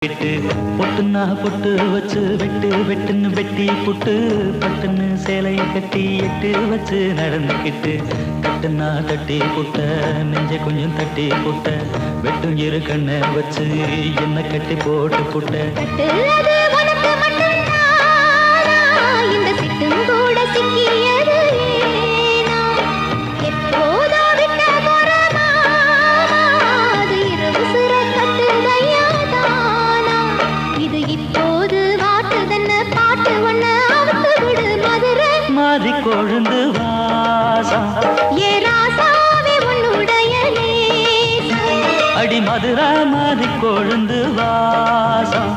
விட்டு பொட்டுன்னா பொட்டு வச்சு வெட்டு வெட்டுன்னு வெட்டி புட்டு பட்டுன்னு சேலைய கட்டி எட்டு வச்சு நடந்துக்கிட்டு கட்டுன்னா கட்டி புட்ட நெஞ்ச கொஞ்சம் தட்டி புட்ட வெட்டும் இரு கண்ணை வச்சு என்ன கட்டி போட்டு புட்ட மாறி கொழுந்து வாசம் ஏ ராசாவே உன்னுடைய அடி மதுரா மாறி கொழுந்து வாசம்